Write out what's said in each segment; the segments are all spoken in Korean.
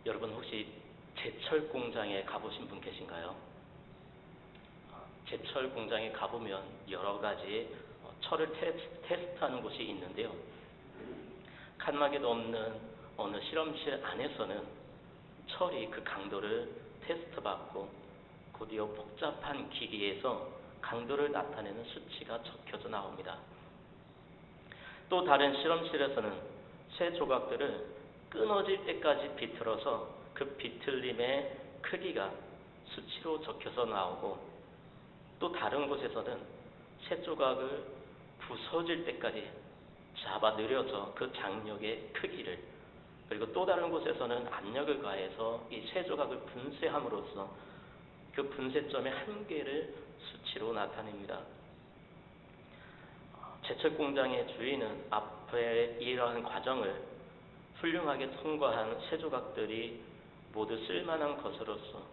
여러분 혹시 제철 공장에 가보신 분 계신가요? 제철 공장에 가보면 여러 가지 철을 테스트하는 곳이 있는데요. 칸막이도 없는 어느 실험실 안에서는 철이 그 강도를 테스트받고 곧이어 복잡한 기기에서 강도를 나타내는 수치가 적혀져 나옵니다. 또 다른 실험실에서는 쇠 조각들을 끊어질 때까지 비틀어서 그 비틀림의 크기가 수치로 적혀서 나오고, 또 다른 곳에서는 쇠 조각을 부서질 때까지 잡아 늘려서 그 장력의 크기를, 그리고 또 다른 곳에서는 압력을 가해서 이 쇠 조각을 분쇄함으로써 그 분쇄점의 한계를 수치로 나타냅니다. 제철 공장의 주인은 앞에 이러한 과정을 훌륭하게 통과한 쇠 조각들이 모두 쓸만한 것으로서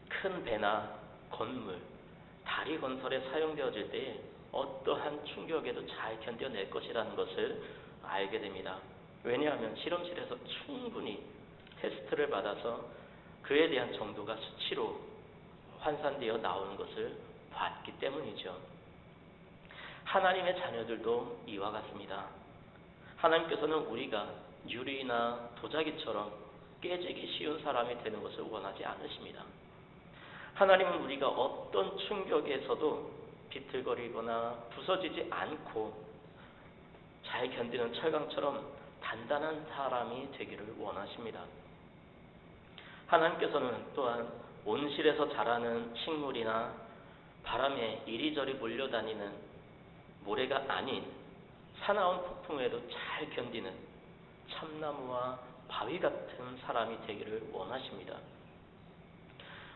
큰 배나 건물, 다리 건설에 사용되어질 때에 어떠한 충격에도 잘 견뎌낼 것이라는 것을 알게 됩니다. 왜냐하면 실험실에서 충분히 테스트를 받아서 그에 대한 정도가 수치로 환산되어 나오는 것을 봤기 때문이죠. 하나님의 자녀들도 이와 같습니다. 하나님께서는 우리가 유리나 도자기처럼 깨지기 쉬운 사람이 되는 것을 원하지 않으십니다. 하나님은 우리가 어떤 충격에서도 비틀거리거나 부서지지 않고 잘 견디는 철강처럼 단단한 사람이 되기를 원하십니다. 하나님께서는 또한 온실에서 자라는 식물이나 바람에 이리저리 몰려다니는 모래가 아닌 사나운 폭풍에도 잘 견디는 참나무와 바위 같은 사람이 되기를 원하십니다.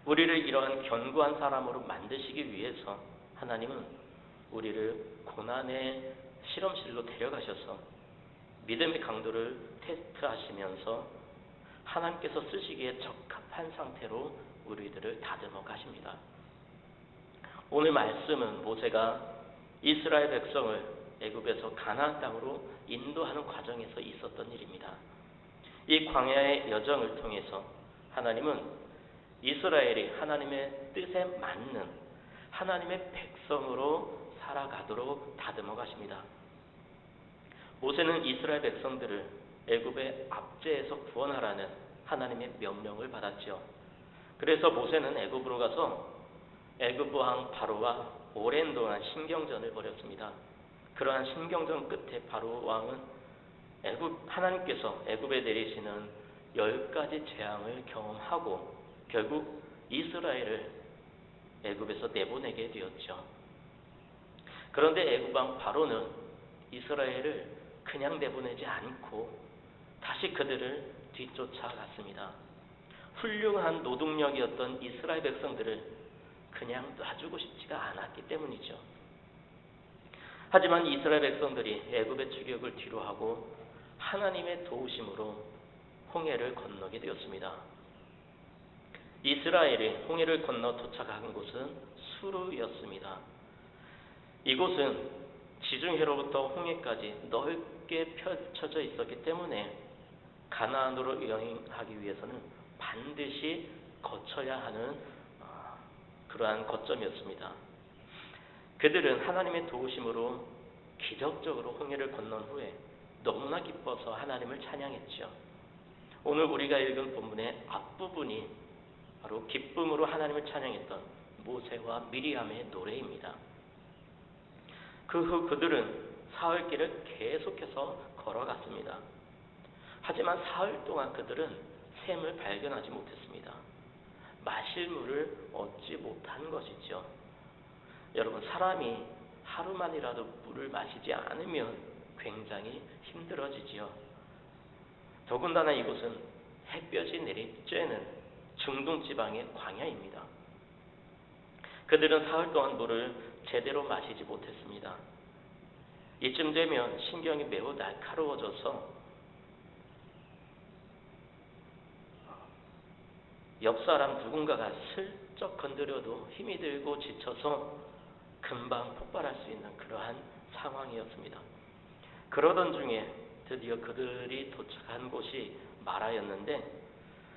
우리를 이러한 견고한 사람으로 만드시기 위해서 하나님은 우리를 고난의 실험실로 데려가셔서 믿음의 강도를 테스트하시면서 하나님께서 쓰시기에 적합한 상태로 우리들을 다듬어 가십니다. 오늘 말씀은 모세가 이스라엘 백성을 애굽에서 가나안 땅으로 인도하는 과정에서 있었던 일입니다. 이 광야의 여정을 통해서 하나님은 이스라엘이 하나님의 뜻에 맞는 하나님의 백성으로 살아가도록 다듬어 가십니다. 모세는 이스라엘 백성들을 애굽의 압제에서 구원하라는 하나님의 명령을 받았죠. 그래서 모세는 애굽으로 가서 애굽 왕 바로와 오랜 동안 신경전을 벌였습니다. 그러한 신경전 끝에 바로 왕은 하나님께서 애굽에 내리시는 10가지 재앙을 경험하고 결국 이스라엘을 애굽에서 내보내게 되었죠. 그런데 애굽 왕 바로는 이스라엘을 그냥 내보내지 않고 다시 그들을 뒤쫓아갔습니다. 훌륭한 노동력이었던 이스라엘 백성들을 그냥 놔주고 싶지가 않았기 때문이죠. 하지만 이스라엘 백성들이 애굽의 추격을 뒤로하고 하나님의 도우심으로 홍해를 건너게 되었습니다. 이스라엘이 홍해를 건너 도착한 곳은 수르였습니다. 이곳은 지중해로부터 홍해까지 넓게 펼쳐져 있었기 때문에 가나안으로 여행하기 위해서는 반드시 거쳐야 하는 그러한 거점이었습니다. 그들은 하나님의 도우심으로 기적적으로 홍해를 건넌 후에 너무나 기뻐서 하나님을 찬양했죠. 오늘 우리가 읽은 본문의 앞부분이 바로 기쁨으로 하나님을 찬양했던 모세와 미리암의 노래입니다. 그 후 그들은 사흘길을 계속해서 걸어갔습니다. 하지만 사흘 동안 그들은 샘을 발견하지 못했습니다. 마실 물을 얻지 못한 것이죠. 여러분, 사람이 하루만이라도 물을 마시지 않으면 굉장히 힘들어지지요. 더군다나 이곳은 햇볕이 내리쬐는 중동 지방의 광야입니다. 그들은 사흘 동안 물을 제대로 마시지 못했습니다. 이쯤 되면 신경이 매우 날카로워져서 옆 사람 누군가가 슬쩍 건드려도 힘이 들고 지쳐서 금방 폭발할 수 있는 그러한 상황이었습니다. 그러던 중에 드디어 그들이 도착한 곳이 마라였는데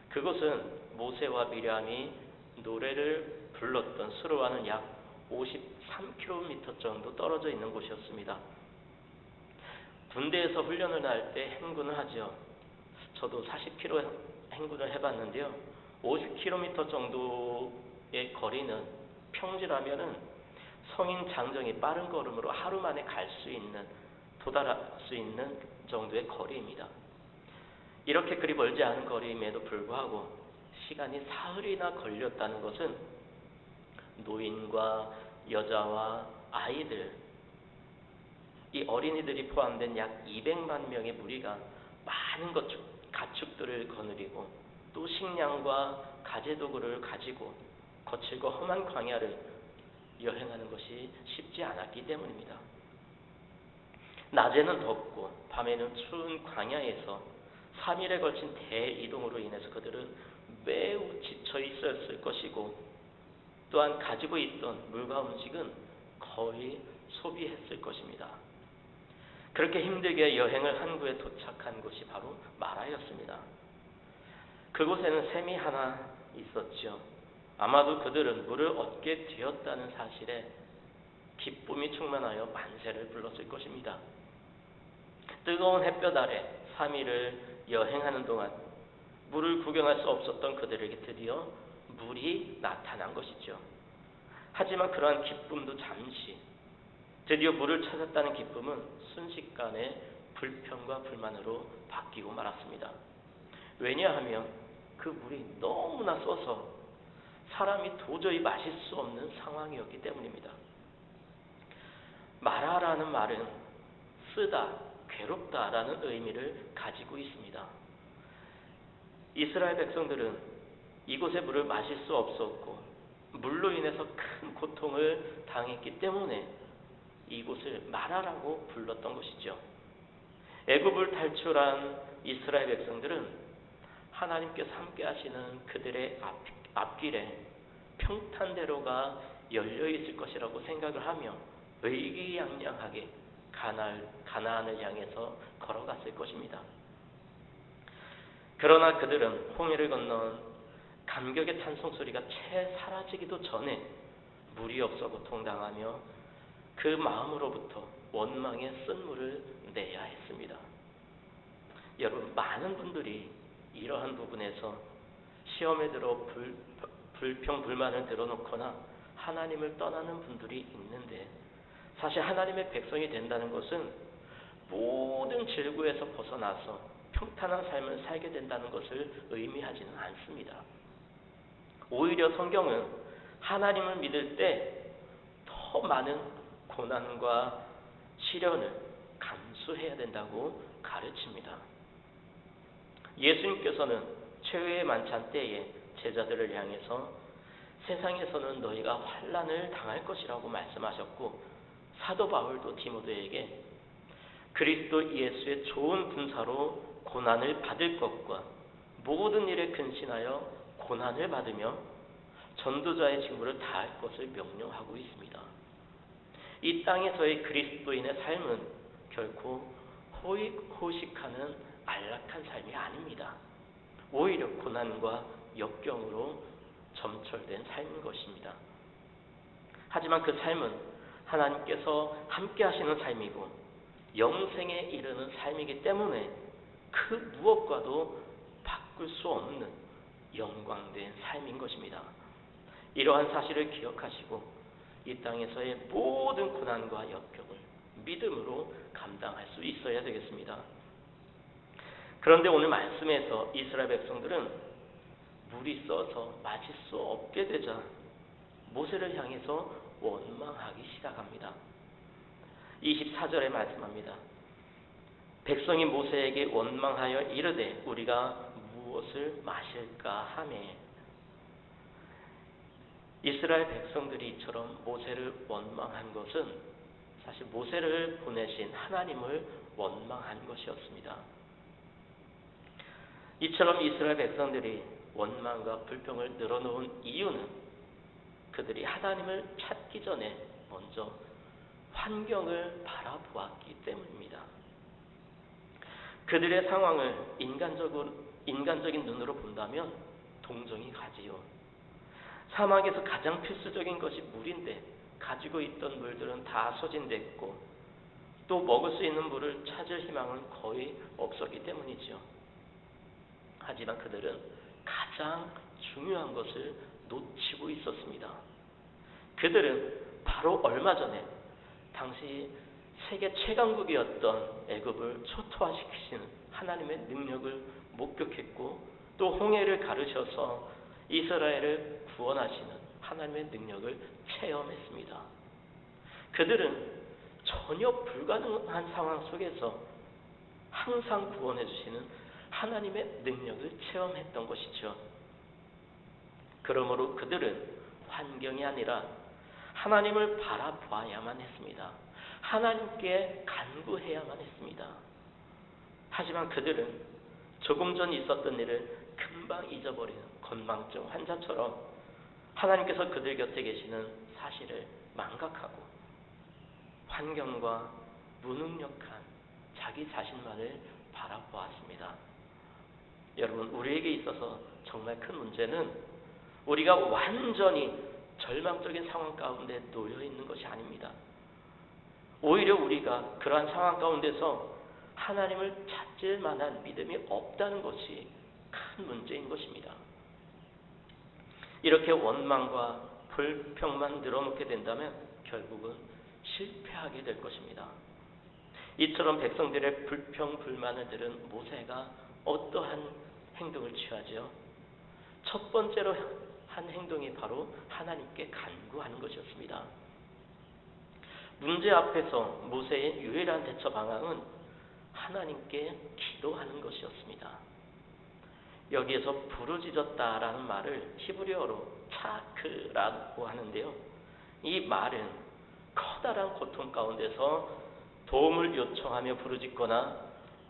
그곳은 모세와 미리암이 노래를 불렀던 수로와는 약 53km 정도 떨어져 있는 곳이었습니다. 군대에서 훈련을 할 때 행군을 하죠. 저도 40km 행군을 해봤는데요. 50km 정도의 거리는 평지라면은 성인 장정이 빠른 걸음으로 하루 만에 도달할 수 있는 정도의 거리입니다. 이렇게 그리 멀지 않은 거리임에도 불구하고 시간이 사흘이나 걸렸다는 것은 노인과 여자와 아이들, 이 어린이들이 포함된 약 200만 명의 무리가 많은 가축들을 거느리고 또 식량과 가재도구를 가지고 거칠고 험한 광야를 여행하는 것이 쉽지 않았기 때문입니다. 낮에는 덥고 밤에는 추운 광야에서 3일에 걸친 대이동으로 인해서 그들은 매우 지쳐 있었을 것이고 또한 가지고 있던 물과 음식은 거의 소비했을 것입니다. 그렇게 힘들게 여행을 한 후에 도착한 곳이 바로 마라였습니다. 그곳에는 샘이 하나 있었죠. 아마도 그들은 물을 얻게 되었다는 사실에 기쁨이 충만하여 만세를 불렀을 것입니다. 뜨거운 햇볕 아래 3일을 여행하는 동안 물을 구경할 수 없었던 그들에게 드디어 물이 나타난 것이죠. 하지만 그러한 기쁨도 잠시, 드디어 물을 찾았다는 기쁨은 순식간에 불평과 불만으로 바뀌고 말았습니다. 왜냐하면 그 물이 너무나 써서 사람이 도저히 마실 수 없는 상황이었기 때문입니다. 마라라는 말은 쓰다, 괴롭다라는 의미를 가지고 있습니다. 이스라엘 백성들은 이곳의 물을 마실 수 없었고 물로 인해서 큰 고통을 당했기 때문에 이곳을 마라라고 불렀던 것이죠. 애굽을 탈출한 이스라엘 백성들은 하나님께서 함께 하시는 그들의 앞길에 평탄대로가 열려 있을 것이라고 생각을 하며 의기양양하게 가나안을 향해서 걸어갔을 것입니다. 그러나 그들은 홍해를 건넌 감격의 찬송 소리가 채 사라지기도 전에 물이 없어 고통당하며 그 마음으로부터 원망의 쓴물을 내야 했습니다. 여러분, 많은 분들이 이러한 부분에서 시험에 들어 불평, 불만을 들어놓거나 하나님을 떠나는 분들이 있는데, 사실 하나님의 백성이 된다는 것은 모든 질구에서 벗어나서 평탄한 삶을 살게 된다는 것을 의미하지는 않습니다. 오히려 성경은 하나님을 믿을 때 더 많은 고난과 시련을 감수해야 된다고 가르칩니다. 예수님께서는 최후의 만찬 때에 제자들을 향해서 세상에서는 너희가 환난을 당할 것이라고 말씀하셨고, 사도 바울도 디모데에게 그리스도 예수의 좋은 분사로 고난을 받을 것과 모든 일에 근신하여 고난을 받으며 전도자의 직무를 다할 것을 명령하고 있습니다. 이 땅에서의 그리스도인의 삶은 결코 호식하는 안락한 삶이 아닙니다. 오히려 고난과 역경으로 점철된 삶인 것입니다. 하지만 그 삶은 하나님께서 함께 하시는 삶이고 영생에 이르는 삶이기 때문에 그 무엇과도 바꿀 수 없는 영광된 삶인 것입니다. 이러한 사실을 기억하시고 이 땅에서의 모든 고난과 역경을 믿음으로 감당할 수 있어야 되겠습니다. 그런데 오늘 말씀에서 이스라엘 백성들은 물이 써서 마실 수 없게 되자 모세를 향해서 원망하기 시작합니다. 24절에 말씀합니다. 백성이 모세에게 원망하여 이르되 우리가 무엇을 마실까 하매. 이스라엘 백성들이 이처럼 모세를 원망한 것은 사실 모세를 보내신 하나님을 원망한 것이었습니다. 이처럼 이스라엘 백성들이 원망과 불평을 늘어놓은 이유는 그들이 하나님을 찾기 전에 먼저 환경을 바라보았기 때문입니다. 그들의 상황을 인간적인 눈으로 본다면 동정이 가지요. 사막에서 가장 필수적인 것이 물인데 가지고 있던 물들은 다 소진됐고 또 먹을 수 있는 물을 찾을 희망은 거의 없었기 때문이지요. 하지만 그들은 가장 중요한 것을 놓치고 있었습니다. 그들은 바로 얼마 전에 당시 세계 최강국이었던 애굽을 초토화시키시는 하나님의 능력을 목격했고 또 홍해를 가르셔서 이스라엘을 구원하시는 하나님의 능력을 체험했습니다. 그들은 전혀 불가능한 상황 속에서 항상 구원해 주시는 하나님의 능력을 체험했던 것이죠. 그러므로 그들은 환경이 아니라 하나님을 바라보아야만 했습니다. 하나님께 간구해야만 했습니다. 하지만 그들은 조금 전 있었던 일을 금방 잊어버리는 건망증 환자처럼 하나님께서 그들 곁에 계시는 사실을 망각하고 환경과 무능력한 자기 자신만을 바라보았습니다. 여러분, 우리에게 있어서 정말 큰 문제는 우리가 완전히 절망적인 상황 가운데 놓여 있는 것이 아닙니다. 오히려 우리가 그러한 상황 가운데서 하나님을 찾을 만한 믿음이 없다는 것이 큰 문제인 것입니다. 이렇게 원망과 불평만 늘어놓게 된다면 결국은 실패하게 될 것입니다. 이처럼 백성들의 불평, 불만을 들은 모세가 어떠한 행동을 취하죠? 첫 번째로 한 행동이 바로 하나님께 간구하는 것이었습니다. 문제 앞에서 모세의 유일한 대처 방향은 하나님께 기도하는 것이었습니다. 여기에서 부르짖었다라는 말을 히브리어로 차크라고 하는데요. 이 말은 커다란 고통 가운데서 도움을 요청하며 부르짖거나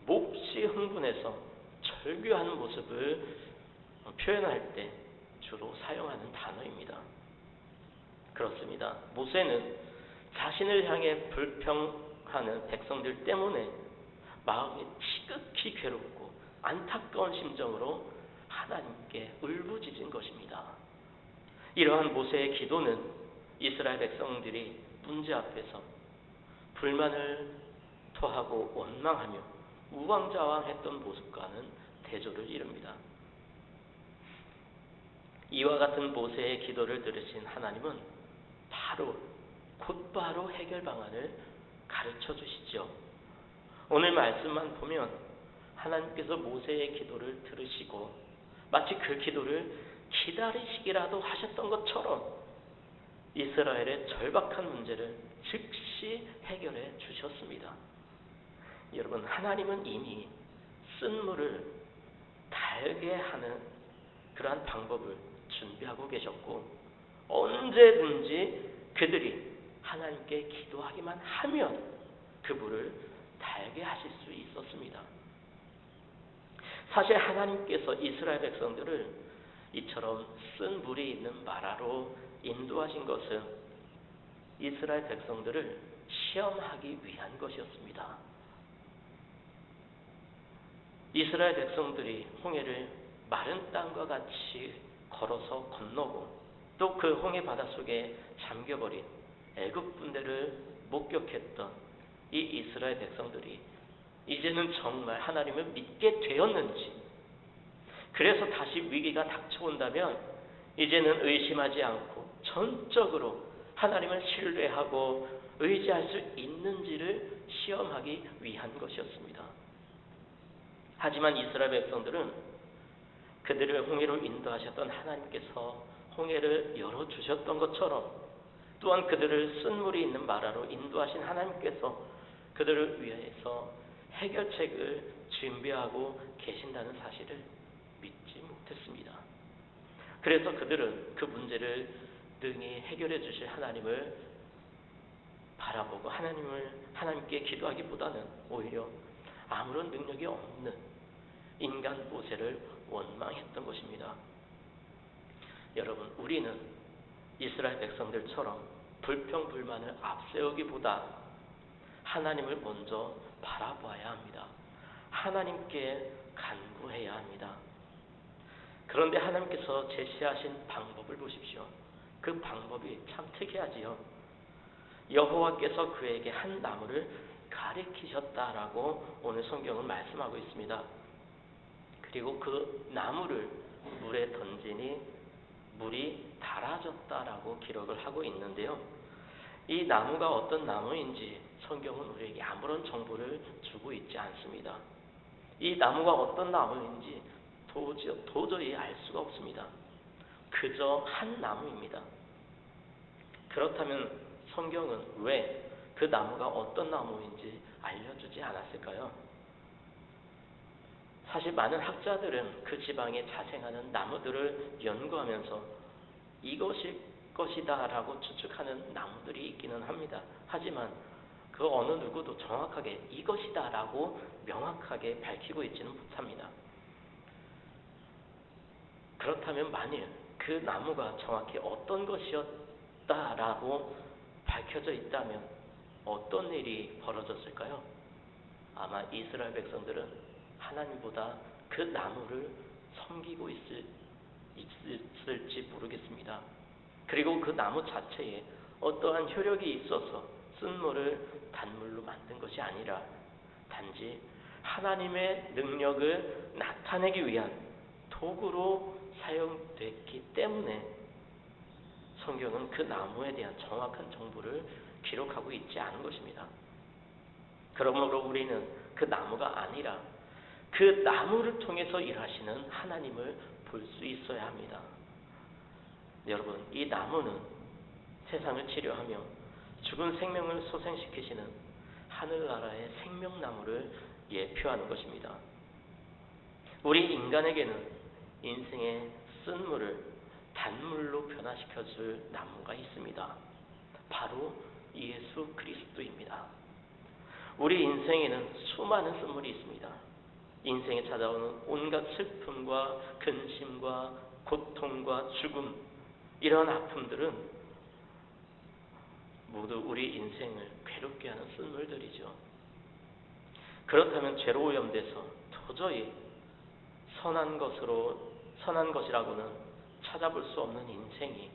몹시 흥분해서 절규하는 모습을 표현할 때 주로 사용하는 단어입니다. 그렇습니다. 모세는 자신을 향해 불평하는 백성들 때문에 마음이 지극히 괴롭고 안타까운 심정으로 하나님께 울부짖은 것입니다. 이러한 모세의 기도는 이스라엘 백성들이 문제 앞에서 불만을 토하고 원망하며 우왕좌왕했던 모습과는 대조를 이룹니다. 이와 같은 모세의 기도를 들으신 하나님은 곧바로 해결 방안을 가르쳐 주시죠. 오늘 말씀만 보면 하나님께서 모세의 기도를 들으시고 마치 그 기도를 기다리시기라도 하셨던 것처럼 이스라엘의 절박한 문제를 즉시 해결해 주셨습니다. 여러분, 하나님은 이미 쓴 물을 달게 하는 그러한 방법을 준비하고 계셨고 언제든지 그들이 하나님께 기도하기만 하면 그 물을 달게 하실 수 있었습니다. 사실 하나님께서 이스라엘 백성들을 이처럼 쓴 물이 있는 마라로 인도하신 것은 이스라엘 백성들을 시험하기 위한 것이었습니다. 이스라엘 백성들이 홍해를 마른 땅과 같이 걸어서 건너고 또 그 홍해 바닷속에 잠겨버린 애굽 군대를 목격했던 이 이스라엘 백성들이 이제는 정말 하나님을 믿게 되었는지, 그래서 다시 위기가 닥쳐온다면 이제는 의심하지 않고 전적으로 하나님을 신뢰하고 의지할 수 있는지를 시험하기 위한 것이었습니다. 하지만 이스라엘 백성들은 그들을 홍해로 인도하셨던 하나님께서 홍해를 열어주셨던 것처럼 또한 그들을 쓴 물이 있는 마라로 인도하신 하나님께서 그들을 위해서 해결책을 준비하고 계신다는 사실을 믿지 못했습니다. 그래서 그들은 그 문제를 능히 해결해 주실 하나님을 바라보고 하나님께 기도하기보다는 오히려 아무런 능력이 없는 인간 모세를 원망했던 것입니다. 여러분, 우리는 이스라엘 백성들처럼 불평불만을 앞세우기보다 하나님을 먼저 바라보아야 합니다. 하나님께 간구해야 합니다. 그런데 하나님께서 제시하신 방법을 보십시오. 그 방법이 참 특이하지요. 여호와께서 그에게 한 나무를 가리키셨다라고 오늘 성경은 말씀하고 있습니다. 그리고 그 나무를 물에 던지니 물이 닳아졌다라고 기록을 하고 있는데요. 이 나무가 어떤 나무인지 성경은 우리에게 아무런 정보를 주고 있지 않습니다. 이 나무가 어떤 나무인지 도저히 알 수가 없습니다. 그저 한 나무입니다. 그렇다면 성경은 왜 그 나무가 어떤 나무인지 알려주지 않았을까요? 사실 많은 학자들은 그 지방에 자생하는 나무들을 연구하면서 이것일 것이다 라고 추측하는 나무들이 있기는 합니다. 하지만 그 어느 누구도 정확하게 이것이다 라고 명확하게 밝히고 있지는 못합니다. 그렇다면 만일 그 나무가 정확히 어떤 것이었다라고 밝혀져 있다면 어떤 일이 벌어졌을까요? 아마 이스라엘 백성들은 하나님보다 그 나무를 섬기고 있을지 모르겠습니다. 그리고 그 나무 자체에 어떠한 효력이 있어서 쓴물을 단물로 만든 것이 아니라 단지 하나님의 능력을 나타내기 위한 도구로 사용됐기 때문에 성경은 그 나무에 대한 정확한 정보를 기록하고 있지 않은 것입니다. 그러므로 우리는 그 나무가 아니라 그 나무를 통해서 일하시는 하나님을 볼 수 있어야 합니다. 여러분, 이 나무는 세상을 치료하며 죽은 생명을 소생시키시는 하늘나라의 생명나무를 예표하는 것입니다. 우리 인간에게는 인생의 쓴물을 단물로 변화시켜줄 나무가 있습니다. 바로 예수 그리스도입니다. 우리 인생에는 수많은 쓴물이 있습니다. 인생에 찾아오는 온갖 슬픔과 근심과 고통과 죽음, 이러한 아픔들은 모두 우리 인생을 괴롭게 하는 쓴물들이죠. 그렇다면 죄로 오염돼서 도저히 선한 것이라고는 찾아볼 수 없는 인생이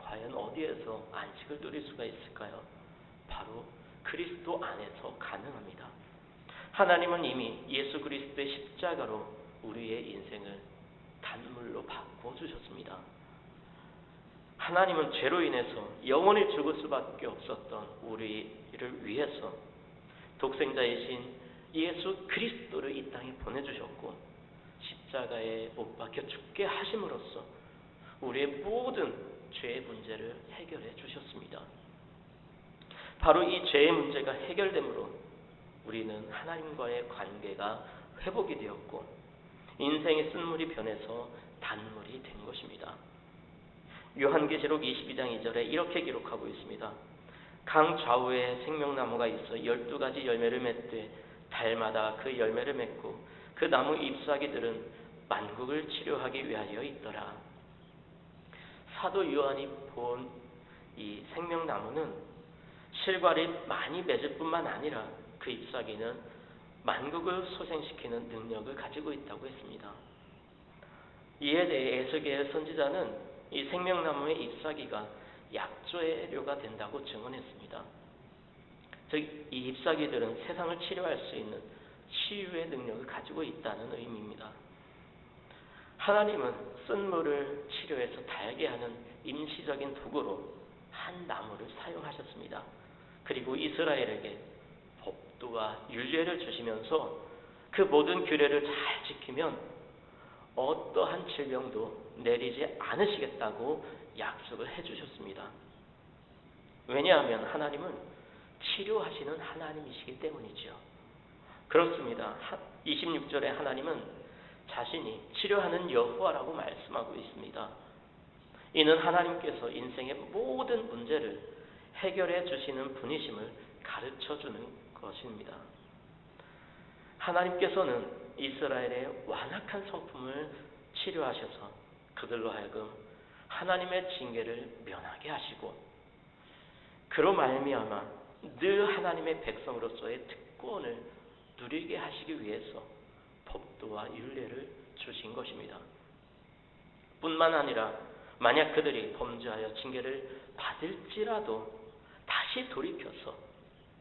과연 어디에서 안식을 누릴 수가 있을까요? 바로 그리스도 안에서 가능합니다. 하나님은 이미 예수 그리스도의 십자가로 우리의 인생을 단물로 바꿔주셨습니다. 하나님은 죄로 인해서 영원히 죽을 수밖에 없었던 우리를 위해서 독생자이신 예수 그리스도를 이 땅에 보내주셨고 십자가에 못 박혀 죽게 하심으로써 우리의 모든 죄의 문제를 해결해 주셨습니다. 바로 이 죄의 문제가 해결됨으로 우리는 하나님과의 관계가 회복이 되었고 인생의 쓴물이 변해서 단물이 된 것입니다. 요한계시록 22장 2절에 이렇게 기록하고 있습니다. 강 좌우에 생명나무가 있어 12가지 열매를 맺되 달마다 그 열매를 맺고 그 나무 잎사귀들은 만국을 치료하기 위하여 있더라. 사도 요한이 본 이 생명나무는 실과를 많이 맺을 뿐만 아니라 그 잎사귀는 만국을 소생시키는 능력을 가지고 있다고 했습니다. 이에 대해 에스겔 선지자는 이 생명나무의 잎사귀가 약조류가 된다고 증언했습니다. 즉, 이 잎사귀들은 세상을 치료할 수 있는 치유의 능력을 가지고 있다는 의미입니다. 하나님은 쓴물을 치료해서 달게 하는 임시적인 도구로 한 나무를 사용하셨습니다. 그리고 이스라엘에게 법도와 율례를 주시면서 그 모든 규례를 잘 지키면 어떠한 질병도 내리지 않으시겠다고 약속을 해주셨습니다. 왜냐하면 하나님은 치료하시는 하나님이시기 때문이죠. 그렇습니다. 26절에 하나님은 자신이 치료하는 여호와라고 말씀하고 있습니다. 이는 하나님께서 인생의 모든 문제를 해결해 주시는 분이심을 가르쳐주는 것입니다. 하나님께서는 이스라엘의 완악한 성품을 치료하셔서 그들로 하여금 하나님의 징계를 면하게 하시고 그로 말미암아 늘 하나님의 백성으로서의 특권을 누리게 하시기 위해서 법도와 율례를 주신 것입니다. 뿐만 아니라 만약 그들이 범죄하여 징계를 받을지라도 다시 돌이켜서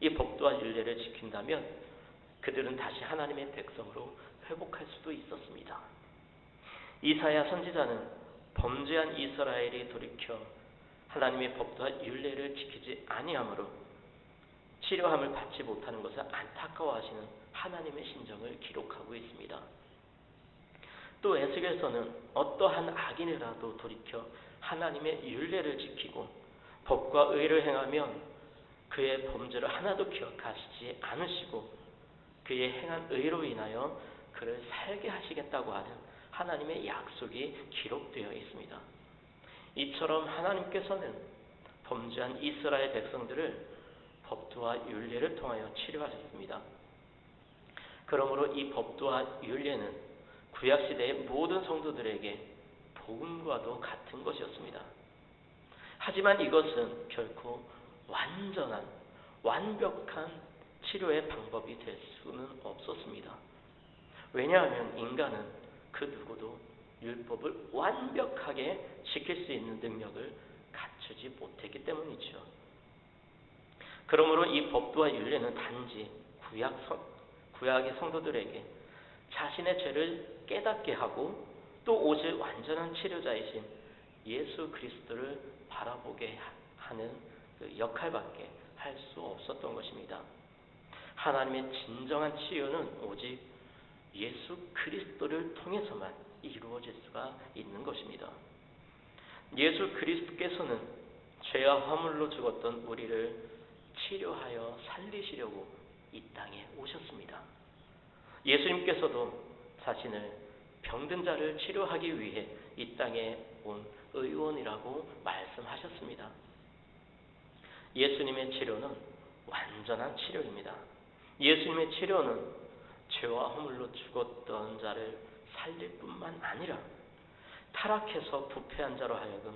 이 법도와 율례를 지킨다면 그들은 다시 하나님의 백성으로 회복할 수도 있었습니다. 이사야 선지자는 범죄한 이스라엘이 돌이켜 하나님의 법도와 율례를 지키지 아니하므로 치료함을 받지 못하는 것을 안타까워하시는 하나님의 심정을 기록하고 있습니다. 또 에스겔서는 어떠한 악인이라도 돌이켜 하나님의 율례를 지키고 법과 의를 행하면 그의 범죄를 하나도 기억하시지 않으시고 그의 행한 의로 인하여 그를 살게 하시겠다고 하는 하나님의 약속이 기록되어 있습니다. 이처럼 하나님께서는 범죄한 이스라엘 백성들을 법도와 율례를 통하여 치료하셨습니다. 그러므로 이 법도와 율례는 구약시대의 모든 성도들에게 복음과도 같은 것이었습니다. 하지만 이것은 결코 완벽한 치료의 방법이 될 수는 없었습니다. 왜냐하면 인간은 그 누구도 율법을 완벽하게 지킬 수 있는 능력을 갖추지 못했기 때문이죠. 그러므로 이 법도와 율례는 단지 구약의 성도들에게 자신의 죄를 깨닫게 하고 또 오실 완전한 치료자이신 예수 그리스도를 바라보게 하는 그 역할밖에 할 수 없었던 것입니다. 하나님의 진정한 치유는 오직 예수 그리스도를 통해서만 이루어질 수가 있는 것입니다. 예수 그리스도께서는 죄와 허물로 죽었던 우리를 치료하여 살리시려고 이 땅에 오셨습니다. 예수님께서도 자신을 병든 자를 치료하기 위해 이 땅에 온 의원이라고 말씀하셨습니다. 예수님의 치료는 완전한 치료입니다. 예수님의 치료는 죄와 허물로 죽었던 자를 살릴 뿐만 아니라 타락해서 부패한 자로 하여금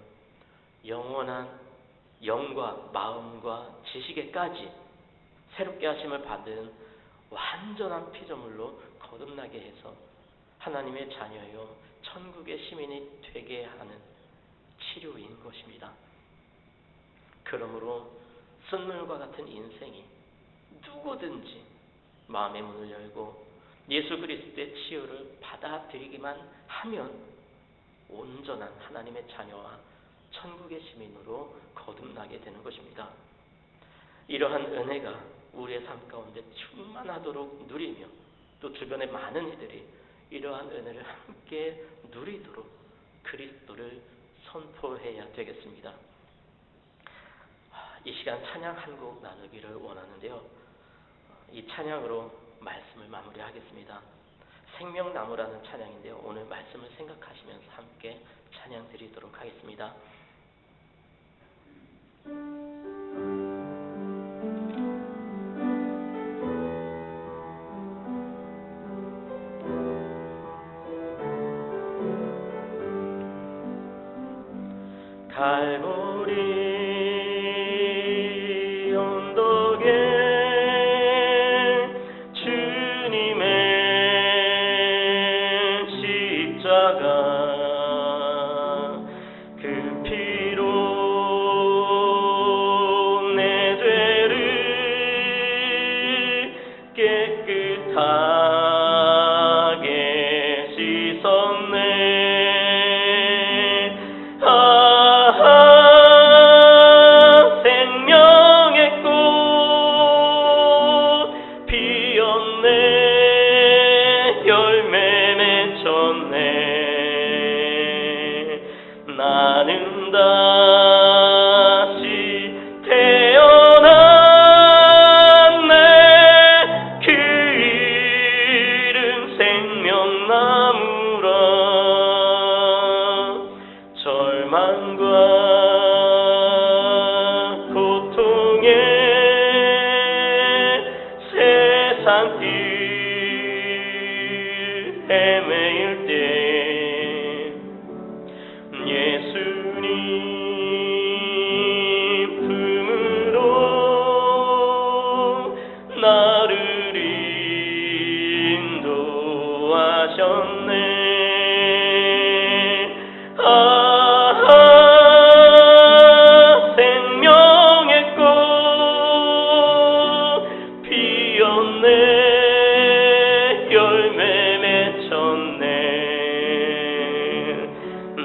영원한 영과 마음과 지식에까지 새롭게 하심을 받은 완전한 피조물로 거듭나게 해서 하나님의 자녀요 천국의 시민이 되게 하는 치료인 것입니다. 그러므로 쓴물과 같은 인생이 누구든지 마음의 문을 열고 예수 그리스도의 치유를 받아들이기만 하면 온전한 하나님의 자녀와 천국의 시민으로 거듭나게 되는 것입니다. 이러한 은혜가 우리의 삶 가운데 충만하도록 누리며 또 주변의 많은 이들이 이러한 은혜를 함께 누리도록 그리스도를 선포해야 되겠습니다. 이 시간 찬양 한 곡 나누기를 원하는데요. 이 찬양으로 말씀을 마무리하겠습니다. 생명나무라는 찬양인데요. 오늘 말씀을 생각하시면서 함께 찬양 드리도록 하겠습니다. 갈보리 언덕에 주님의 십자가 그 피로 내 죄를 깨끗하게 씻었네. 생명의 꽃 피었네. 열매 맺혔네. 나는 다시 태어났네. 그 이름 생명나무라. 절망과 세상 길 헤매일 때 예수님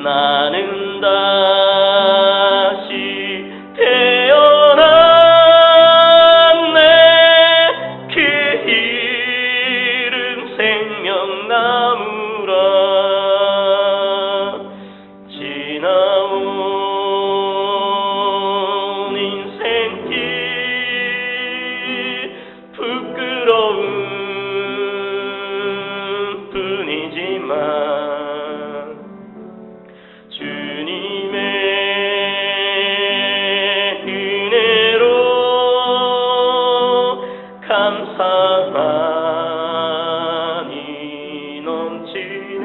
나는 다시 태어났네. 그 이름 생명나무라. 지나온 인생길 부끄러운 뿐이지만 주님의 은혜로 감사하니 넘치네.